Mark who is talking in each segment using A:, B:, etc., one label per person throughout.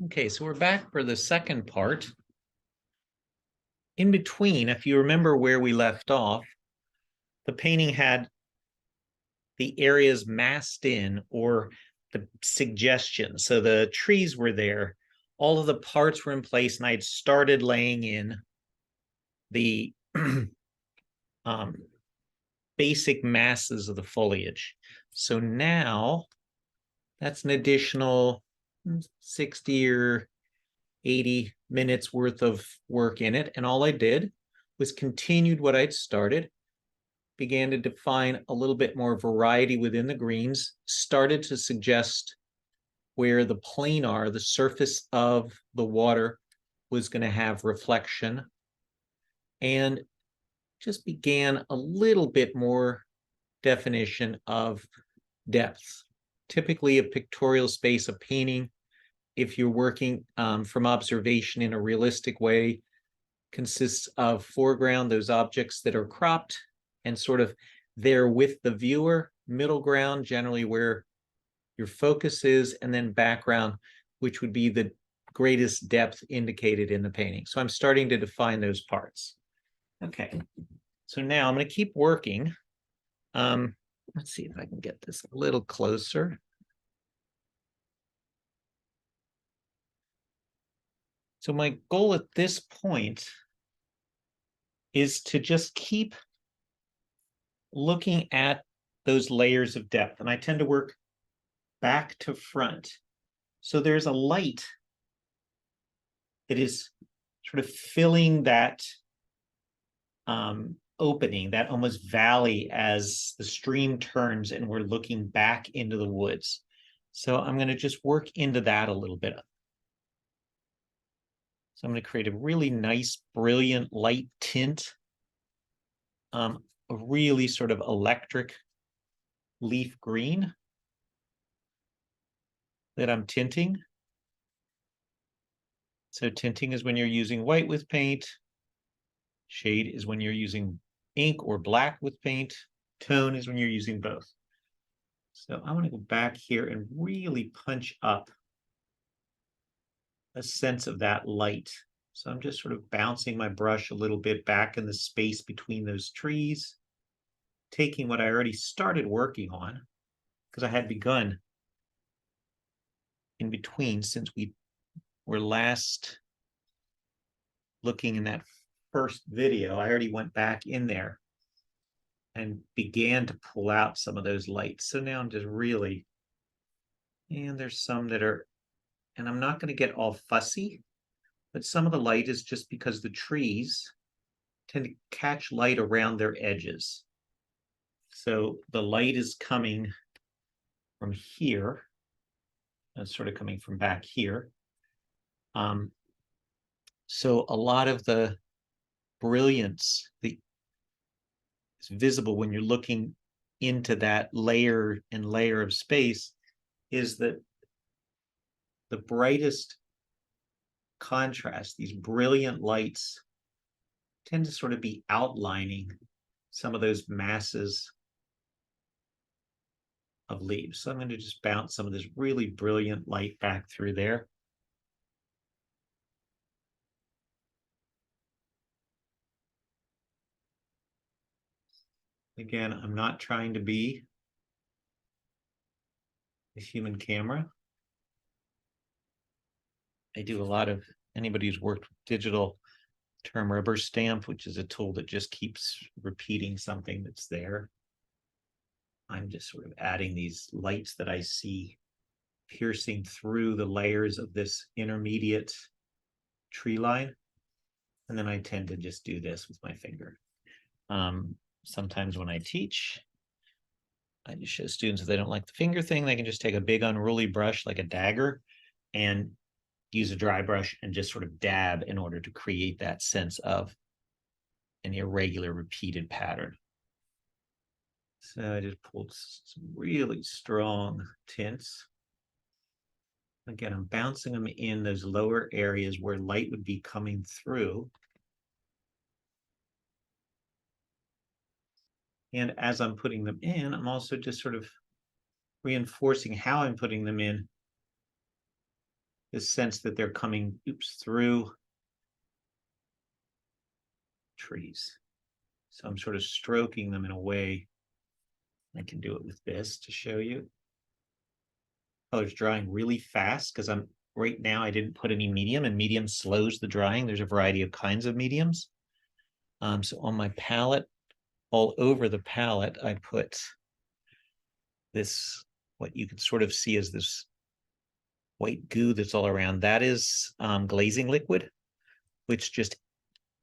A: Okay, so we're back for the second part. In between, if you remember where we left off, the painting had the areas massed in, or the suggestions. So the trees were there, all of the parts were in place, and I had started laying in the um, basic masses of the foliage. So now that's an additional 60 or 80 minutes worth of work in it. And all I did was continued what I'd started, began to define a little bit more variety within the greens, started to suggest where the planar, the surface of the water, was going to have reflection, and just began a little bit more definition of depth. Typically, a pictorial space, a painting, if you're working from observation in a realistic way, consists of foreground, those objects that are cropped and sort of there with the viewer, middle ground, generally where your focus is, and then background, which would be the greatest depth indicated in the painting. So I'm starting to define those parts. Okay, so now I'm going to keep working. Let's see if I can get this a little closer. So my goal at this point is to just keep looking at those layers of depth. And I tend to work back to front. So there's a light that is sort of filling that opening, that almost valley, as the stream turns and we're looking back into the woods. So I'm going to just work into that a little bit. So I'm going to create a really nice, brilliant light tint, a really sort of electric leaf green that I'm tinting. So tinting is when you're using white with paint. Shade is when you're using ink or black with paint. Tone is when you're using both. So I want to go back here and really punch up a sense of that light. So I'm just sort of bouncing my brush a little bit back in the space between those trees, taking what I already started working on, because I had begun in between since we were last looking in that first video. I already went back in there and began to pull out some of those lights. So now I'm just really, and there's some that are, and I'm not going to get all fussy, but some of the light is just because the trees tend to catch light around their edges. So the light is coming from here, it's sort of coming from back here. So a lot of the brilliance that is visible when you're looking into that layer and layer of space is that the brightest contrast, these brilliant lights, tend to sort of be outlining some of those masses of leaves. So I'm going to just bounce some of this really brilliant light back through there. Again, I'm not trying to be a human camera. I do a lot of, anybody who's worked with digital term rubber stamp, which is a tool that just keeps repeating something that's there. I'm just sort of adding these lights that I see piercing through the layers of this intermediate tree line. And then I tend to just do this with my finger. Sometimes when I teach, I just show students if they don't like the finger thing, they can just take a big unruly brush like a dagger and use a dry brush and just sort of dab in order to create that sense of an irregular repeated pattern. So I just pulled some really strong tints. Again, I'm bouncing them in those lower areas where light would be coming through. And as I'm putting them in, I'm also just sort of reinforcing how I'm putting them in this sense that they're coming, through trees. So I'm sort of stroking them in a way. I can do it with this to show you. Color's drying really fast because right now I didn't put any medium, and medium slows the drying. There's a variety of kinds of mediums. So on my palette, all over the palette, I put this, what you can sort of see as this white goo that's all around. That is glazing liquid, which just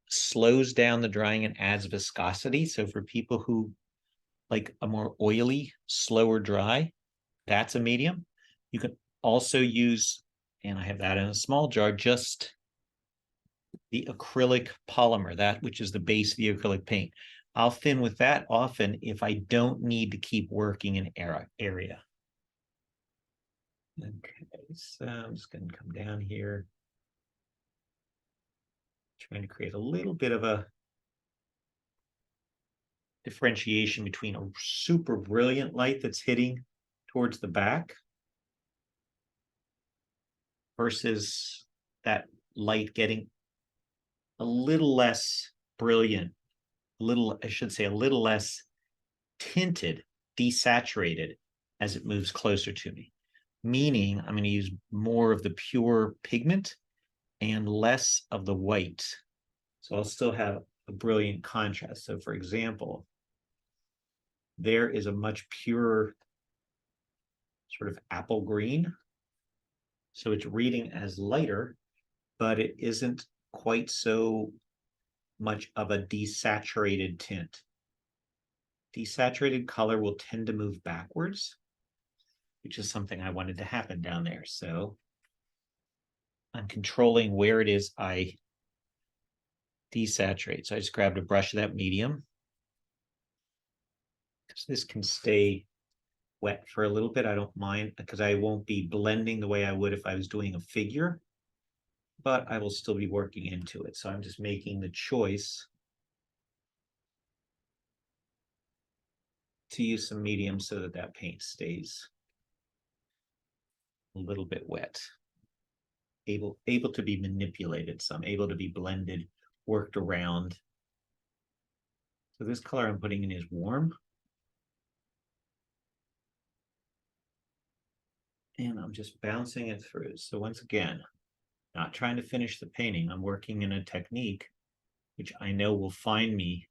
A: slows down the drying and adds viscosity. So for people who like a more oily, slower dry, that's a medium. You can also use, and I have that in a small jar, just the acrylic polymer, that which is the base of the acrylic paint. I'll thin with that often if I don't need to keep working an area. Okay, so I'm just going to come down here, trying to create a little bit of a differentiation between a super brilliant light that's hitting towards the back versus that light getting a little less brilliant, I should say a little less tinted, desaturated as it moves closer to me. Meaning I'm going to use more of the pure pigment and less of the white. So I'll still have a brilliant contrast. So for example, there is a much purer sort of apple green. So it's reading as lighter, but it isn't quite so much of a desaturated tint. Desaturated color will tend to move backwards, which is something I wanted to happen down there. So I'm controlling where it is I desaturate. So I just grabbed a brush of that medium, because this can stay wet for a little bit. I don't mind, because I won't be blending the way I would if I was doing a figure, but I will still be working into it. So I'm just making the choice to use some medium so that that paint stays a little bit wet, able to be manipulated, some able to be blended, worked around. So this color I'm putting in is warm. And I'm just bouncing it through. So once again, not trying to finish the painting. I'm working in a technique which I know will find me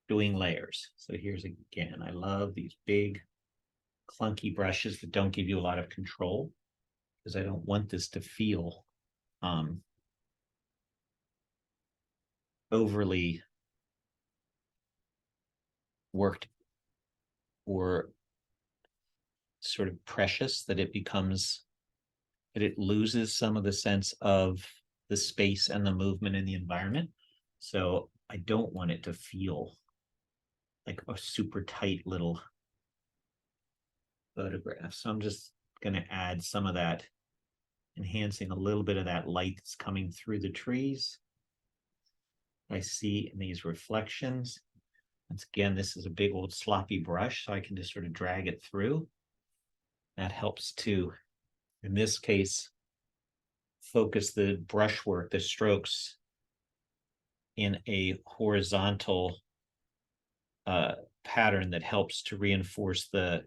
A: doing layers. So here's again, I love these big clunky brushes that don't give you a lot of control, because I don't want this to feel overly worked or sort of precious, that it loses some of the sense of the space and the movement in the environment. So I don't want it to feel like a super tight little photograph. So I'm just going to add some of that, enhancing a little bit of that light that's coming through the trees. I see in these reflections. Once again, this is a big old sloppy brush, so I can just sort of drag it through. That helps to, in this case, focus the brushwork, the strokes, in a horizontal pattern that helps to reinforce the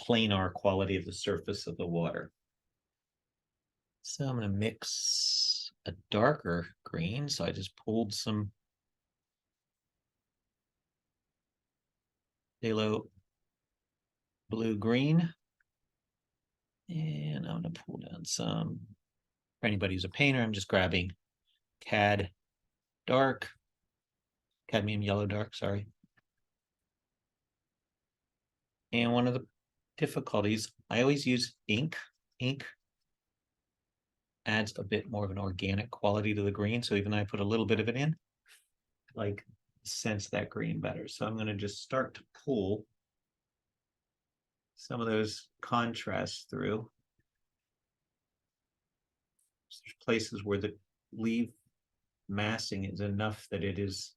A: planar quality of the surface of the water. So I'm going to mix a darker green. So I just pulled some phthalo blue green, and I'm going to pull down some, for anybody who's a painter, I'm just grabbing cadmium yellow dark, sorry. And one of the difficulties, I always use ink. Ink adds a bit more of an organic quality to the green. So even though I put a little bit of it in, like, sense that green better. So I'm going to just start to pull some of those contrasts through. So there's places where the leaf massing is enough that it is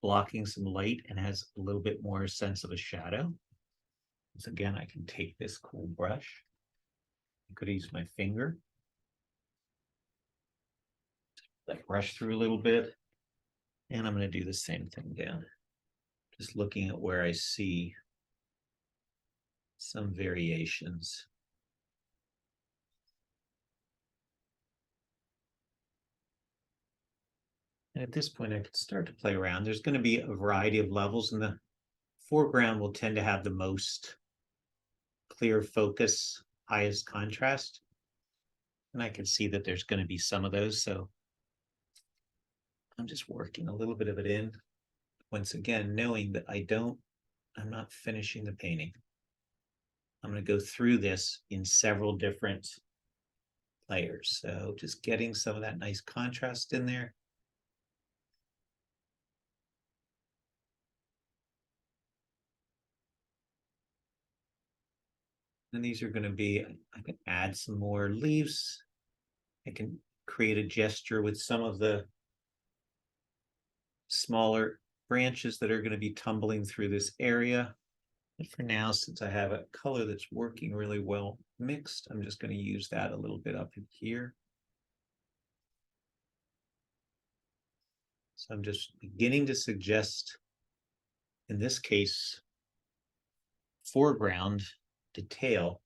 A: blocking some light and has a little bit more sense of a shadow. So again, I can take this cool brush I could use my finger. Like brush through a little bit. And I'm going to do the same thing down. Just looking at where I see some variations. And at this point, I could start to play around. There's going to be a variety of levels, and the foreground will tend to have the most clear focus, highest contrast. And I can see that there's going to be some of those. So I'm just working a little bit of it in. Once again, knowing that I'm not finishing the painting. I'm going to go through this in several different layers. So just getting some of that nice contrast in there. And these are going to be, I can add some more leaves. I can create a gesture with some of the smaller branches that are going to be tumbling through this area. And for now, since I have a color that's working really well mixed, I'm just going to use that a little bit up in here. So I'm just beginning to suggest, in this case, foreground detail,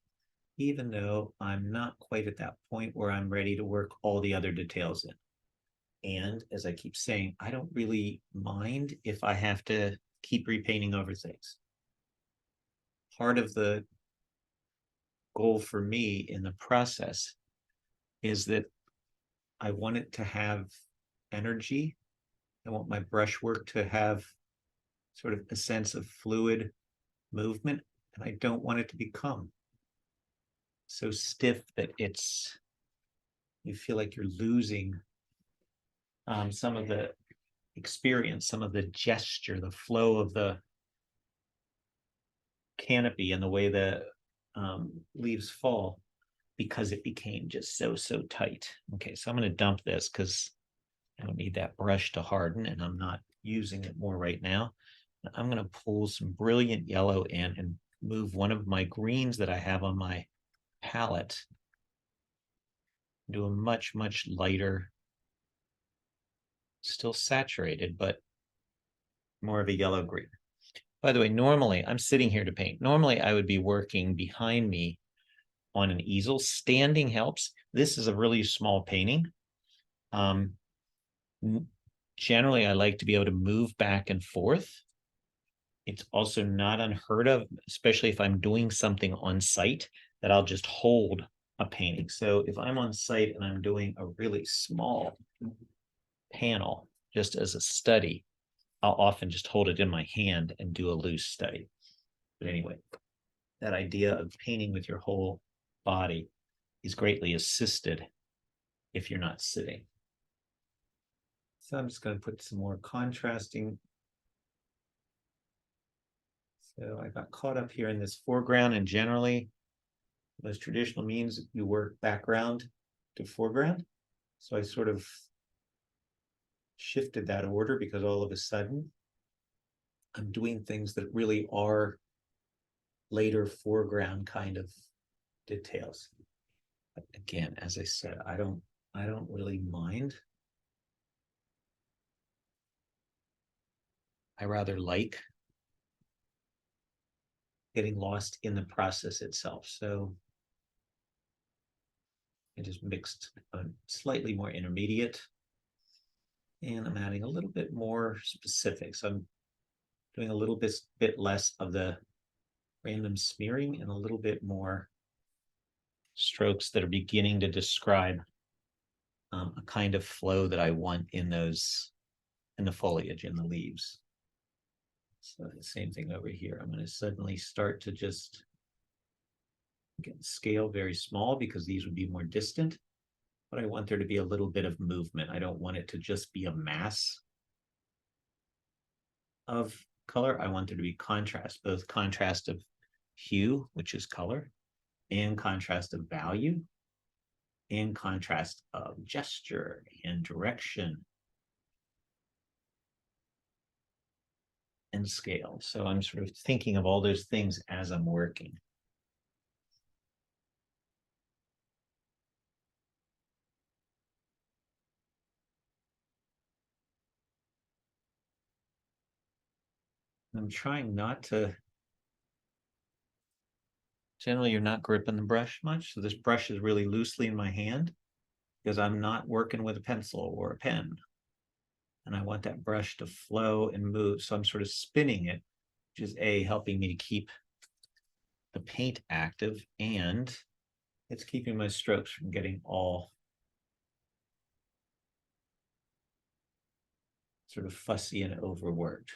A: even though I'm not quite at that point where I'm ready to work all the other details in. And as I keep saying, I don't really mind if I have to keep repainting over things. Part of the goal for me in the process is that I want it to have energy. I want my brushwork to have sort of a sense of fluid movement, and I don't want it to become so stiff that you feel like you're losing some of the experience, some of the gesture, the flow of the canopy and the way the leaves fall, because it became just so tight. Okay, so I'm going to dump this because I don't need that brush to harden, and I'm not using it more right now. I'm going to pull some brilliant yellow in and move one of my greens that I have on my palette into a much lighter, still saturated, but more of a yellow green. By the way, normally I'm sitting here to paint. Normally I would be working behind me on an easel. Standing helps. This is a really small painting. Generally, I like to be able to move back and forth. It's also not unheard of, especially if I'm doing something on site, that I'll just hold a painting. So if I'm on site and I'm doing a really small panel just as a study, I'll often just hold it in my hand and do a loose study. But anyway, that idea of painting with your whole body is greatly assisted if you're not sitting. So I'm just going to put some more contrasting. So I got caught up here in this foreground, and generally, most traditional means you work background to foreground. So I sort of shifted that order because all of a sudden I'm doing things that really are later foreground kind of details. But again, as I said, I don't really mind. I rather like getting lost in the process itself. So I just mixed a slightly more intermediate, and I'm adding a little bit more specific. So I'm doing a little bit less of the random smearing and a little bit more strokes that are beginning to describe a kind of flow that I want in the foliage, in the leaves. So the same thing over here. I'm going to suddenly start to just get scale very small because these would be more distant, but I want there to be a little bit of movement. I don't want it to just be a mass of color. I want there to be contrast, both contrast of hue, which is color, and contrast of value, and contrast of gesture and direction and scale. So I'm sort of thinking of all those things as I'm working. I'm trying not to. Generally, you're not gripping the brush much. So this brush is really loosely in my hand because I'm not working with a pencil or a pen. And I want that brush to flow and move. So I'm sort of spinning it, which is helping me to keep the paint active, and it's keeping my strokes from getting all sort of fussy and overworked.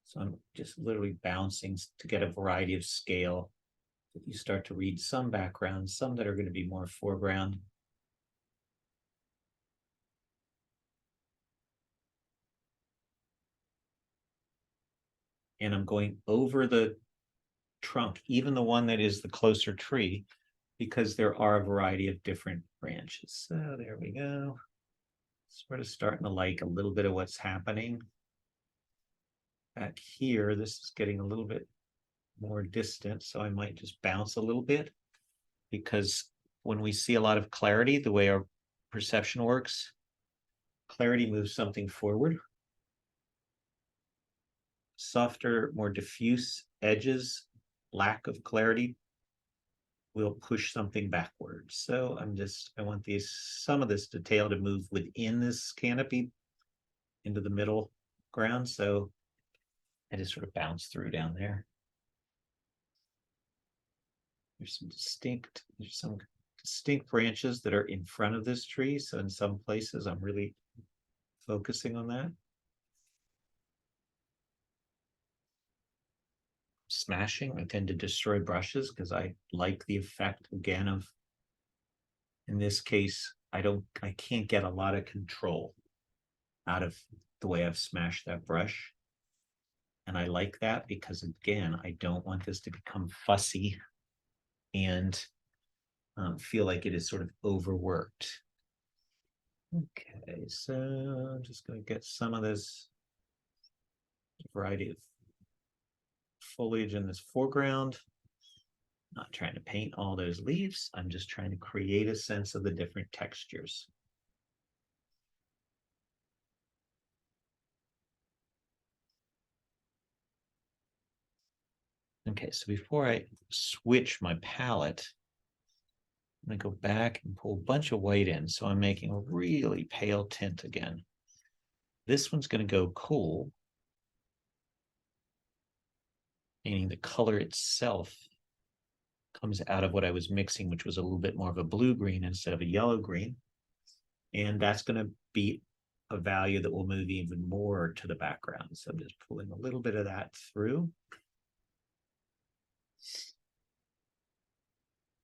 A: So I'm just literally bouncing to get a variety of scale. If you start to read some backgrounds, some that are going to be more foreground. And I'm going over the trunk, even the one that is the closer tree, because there are a variety of different branches. So there we go. Sort of starting to like a little bit of what's happening. Back here, this is getting a little bit more distant, so I might just bounce a little bit, because when we see a lot of clarity, the way our perception works, clarity moves something forward. Softer, more diffuse edges, lack of clarity, will push something backwards. So I want some of this detail to move within this canopy into the middle ground. So I just sort of bounce through down there. There's some distinct branches that are in front of this tree. So in some places, I'm really focusing on that. Smashing, I tend to destroy brushes because I like the effect again of, in this case, I can't get a lot of control out of the way I've smashed that brush. And I like that because, again, I don't want this to become fussy and feel like it is sort of overworked. Okay, so I'm just going to get some of this variety of foliage in this foreground. Not trying to paint all those leaves. I'm just trying to create a sense of the different textures. Okay, so before I switch my palette, I'm going to go back and pull a bunch of white in. So I'm making a really pale tint again. This one's going to go cool, meaning the color itself comes out of what I was mixing, which was a little bit more of a blue-green instead of a yellow-green. And that's going to be a value that will move even more to the background. So I'm just pulling a little bit of that through.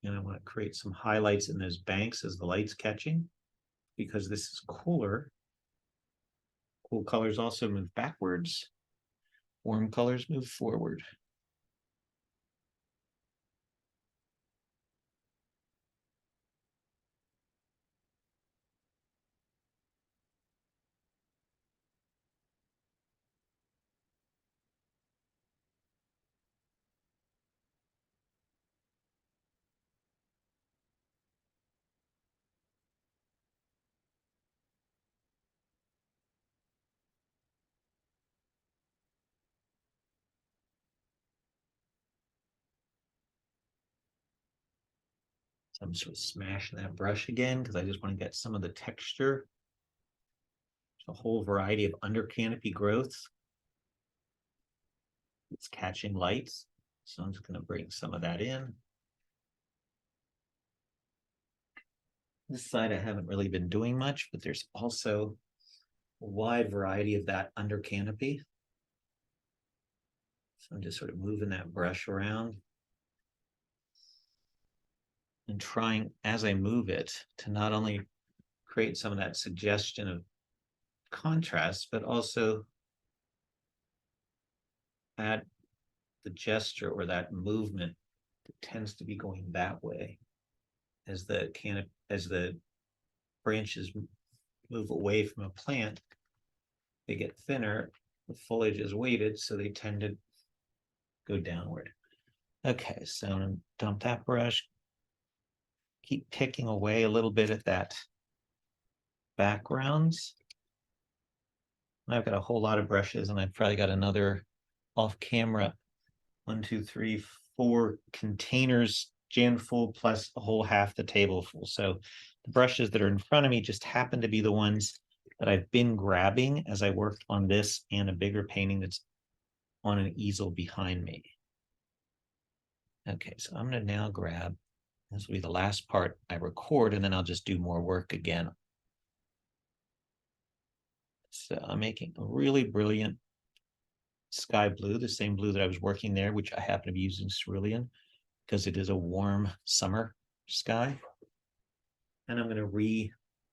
A: And I want to create some highlights in those banks as the light's catching, because this is cooler. Cool colors also move backwards. Warm colors move forward. So I'm sort of smashing that brush again because I just want to get some of the texture. There's a whole variety of under canopy growth. It's catching lights. So I'm just going to bring some of that in. This side I haven't really been doing much, but there's also a wide variety of that under canopy. So I'm just sort of moving that brush around and trying, as I move it, to not only create some of that suggestion of contrast, but also add the gesture or that movement that tends to be going that way as the branches move away from a plant. They get thinner, the foliage is weighted, so they tend to go downward. Okay, so I'm gonna dump that brush, keep picking away a little bit at that backgrounds. I've got a whole lot of brushes, and I've probably got another off camera 1, 2, 3, 4 containers jammed full plus a whole half the table full. So the brushes that are in front of me just happen to be the ones that I've been grabbing as I worked on this and a bigger painting that's on an easel behind me. Okay, so I'm going to now grab, this will be the last part I record, and then I'll just do more work again. So I'm making a really brilliant sky blue, the same blue that I was working there, which I happen to be using cerulean because it is a warm summer sky. And I'm going to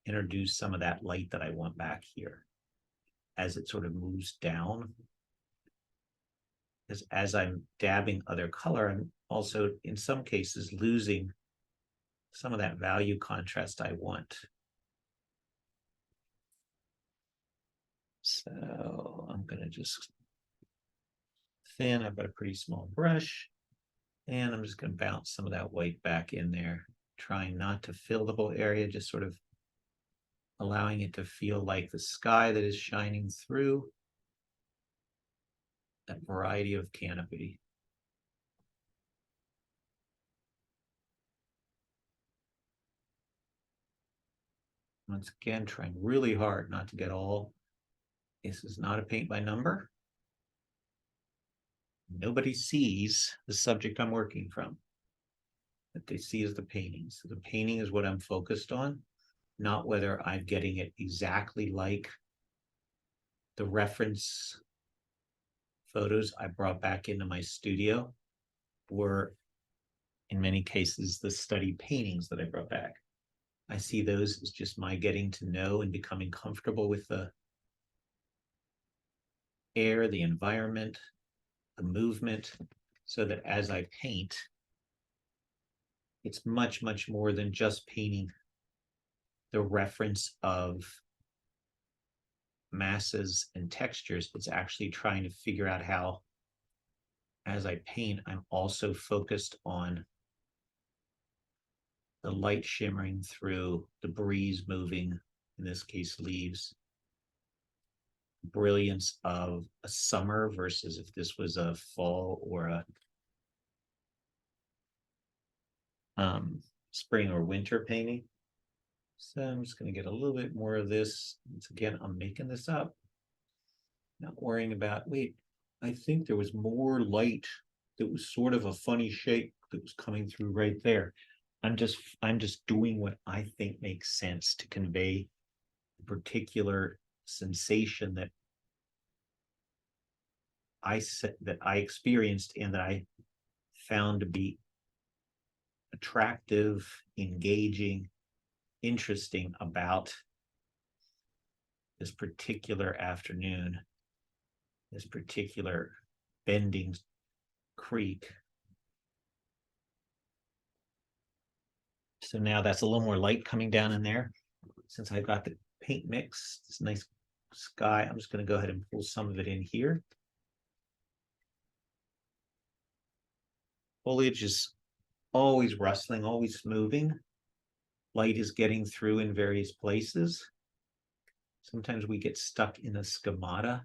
A: reintroduce some of that light that I want back here as it sort of moves down. Because as I'm dabbing other color, I'm also, in some cases, losing some of that value contrast I want. So I'm going to just thin. I've got a pretty small brush, and I'm just going to bounce some of that white back in there, trying not to fill the whole area, just sort of allowing it to feel like the sky that is shining through that variety of canopy. Once again, trying really hard not to get all, this is not a paint by number. Nobody sees the subject I'm working from. What they see is the painting. So the painting is what I'm focused on, not whether I'm getting it exactly like the reference photos I brought back into my studio, or in many cases, the study paintings that I brought back. I see those as just my getting to know and becoming comfortable with the air, the environment, the movement, so that as I paint, it's much, much more than just painting the reference of masses and textures. It's actually trying to figure out how, as I paint, I'm also focused on the light shimmering through, the breeze moving, in this case, leaves, brilliance of a summer versus if this was a fall or a spring or winter painting. So I'm just going to get a little bit more of this. Once again, I'm making this up, not worrying about, wait, I think there was more light that was sort of a funny shape that was coming through right there. I'm just doing what I think makes sense to convey the particular sensation that I experienced and that I found to be attractive, engaging, interesting about this particular afternoon, this particular bending creek. So now that's a little more light coming down in there. Since I've got the paint mix, this nice sky, I'm just going to go ahead and pull some of it in here. Foliage is always rustling, always moving. Light is getting through in various places. Sometimes we get stuck in a schemata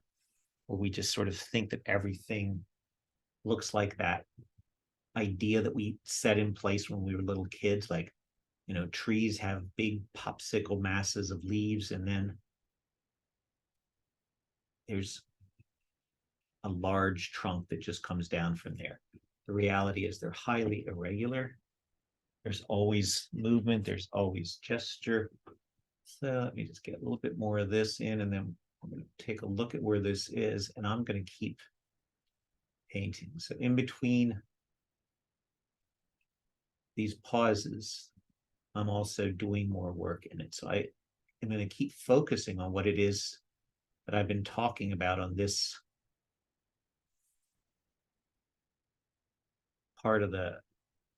A: where we just sort of think that everything looks like that idea that we set in place when we were little kids, like, you know, trees have big popsicle masses of leaves, and then there's a large trunk that just comes down from there. The reality is they're highly irregular. There's always movement, there's always gesture. So let me just get a little bit more of this in, and then I'm going to take a look at where this is, and I'm going to keep painting. So in between these pauses, I'm also doing more work in it. So I am going to keep focusing on what it is that I've been talking about on this part of the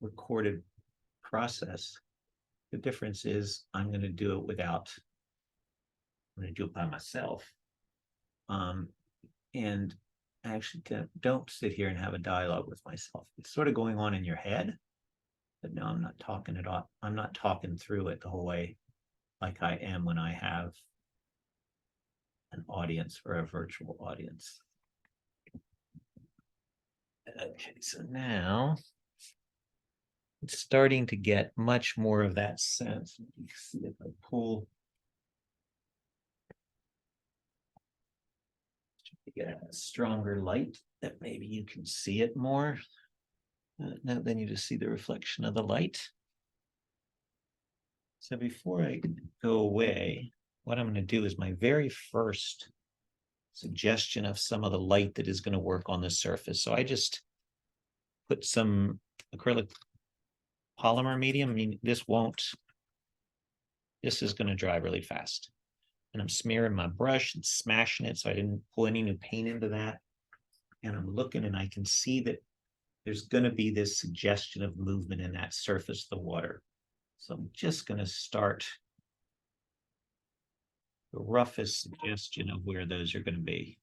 A: recorded process. The difference is I'm going to do it I'm going to do it by myself. And I actually don't sit here and have a dialogue with myself. It's sort of going on in your head, but no, I'm not talking it off. I'm not talking through it the whole way like I am when I have an audience or a virtual audience. Okay, so now it's starting to get much more of that sense. You can see if I pull, to get a stronger light that maybe you can see it more. Now then you just see the reflection of the light. So before I go away, what I'm going to do is my very first suggestion of some of the light that is going to work on the surface. So I just put some acrylic polymer medium. I mean, this is going to dry really fast. And I'm smearing my brush and smashing it so I didn't pull any new paint into that. And I'm looking and I can see that there's going to be this suggestion of movement in that surface of the water. So I'm just going to start the roughest suggestion of where those are going to be.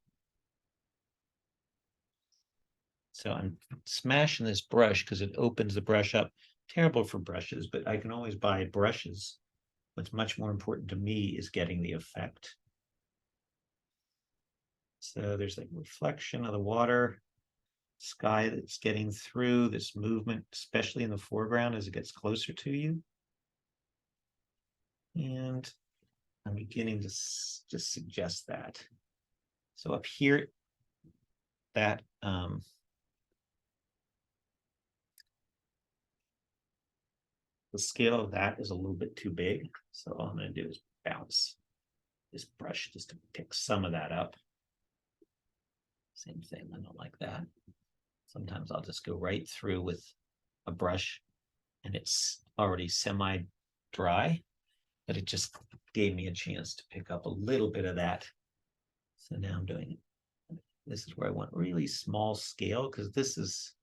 A: So I'm smashing this brush because it opens the brush up. Terrible for brushes, but I can always buy brushes. What's much more important to me is getting the effect. So there's like reflection of the water, sky that's getting through, this movement, especially in the foreground as it gets closer to you. And I'm beginning to just suggest that. So up here, that the scale of that is a little bit too big. So all I'm going to do is bounce this brush just to pick some of that up. Same thing, I don't like that. Sometimes I'll just go right through with a brush and it's already semi-dry, but it just gave me a chance to pick up a little bit of that. So now I'm doing it. This is where I want really small scale because this is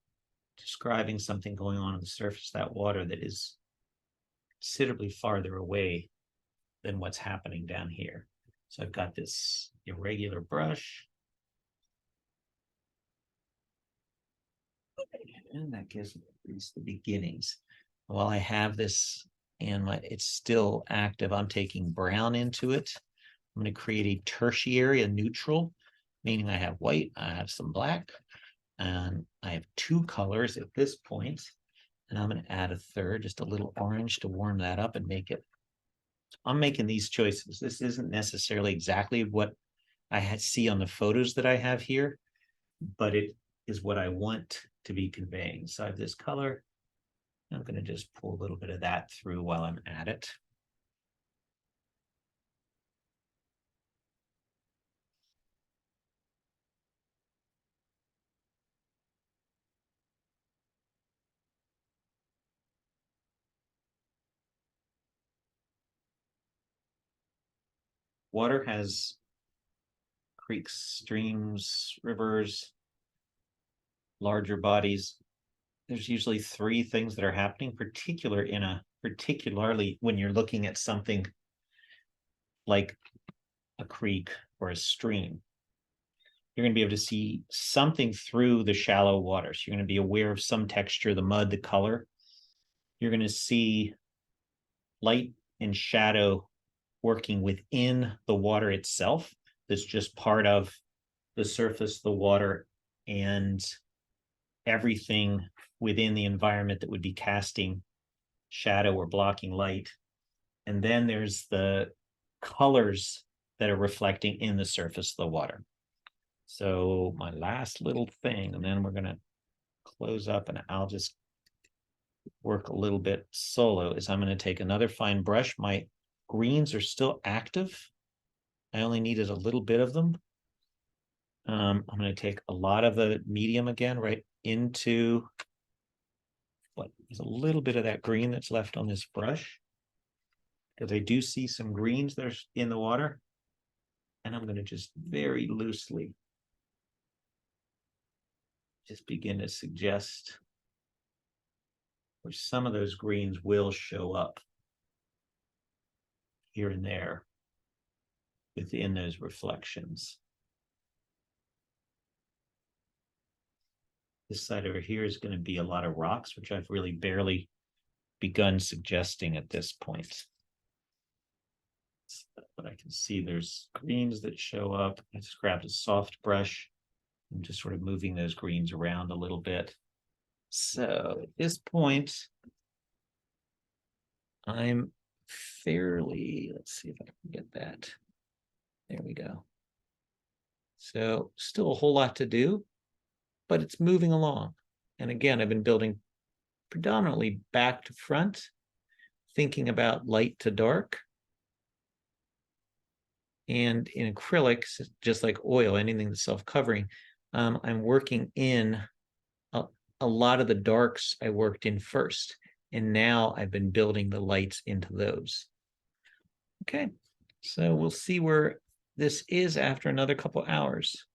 A: describing something going on the surface of that water that is considerably farther away than what's happening down here. So I've got this irregular brush. And that gives me at least the beginnings. While I have this and it's still active, I'm taking brown into it. I'm going to create a tertiary, a neutral, meaning I have white, I have some black, and I have two colors at this point. And I'm going to add a third, just a little orange to warm that up and make it. I'm making these choices. This isn't necessarily exactly what I see on the photos that I have here, but it is what I want to be conveying. So I have this color. I'm going to just pull a little bit of that through while I'm at it. Water has creeks, streams, rivers, larger bodies. There's usually three things that are happening, particularly when you're looking at something like a creek or a stream. You're going to be able to see something through the shallow water. So you're going to be aware of some texture, the mud, the color. You're going to see light and shadow working within the water itself. That's just part of the surface, the water, and everything within the environment that would be casting shadow or blocking light. And then there's the colors that are reflecting in the surface of the water. So my last little thing, and then we're going to close up and I'll just work a little bit solo, is I'm going to take another fine brush. My greens are still active. I only needed a little bit of them. I'm going to take a lot of the medium again, right into what is a little bit of that green that's left on this brush, because I do see some greens that are in the water. And I'm going to just very loosely just begin to suggest where some of those greens will show up here and there within those reflections. This side over here is going to be a lot of rocks, which I've really barely begun suggesting at this point. But I can see there's greens that show up. I just grabbed a soft brush I'm just sort of moving those greens around a little bit. So at this point, I'm fairly, let's see if I can get that. There we go. So still a whole lot to do, but it's moving along. And again, I've been building predominantly back to front, thinking about light to dark. And in acrylics, just like oil, anything that's self-covering, I'm working in a lot of the darks I worked in first. And now I've been building the lights into those. Okay, so we'll see where this is after another couple hours.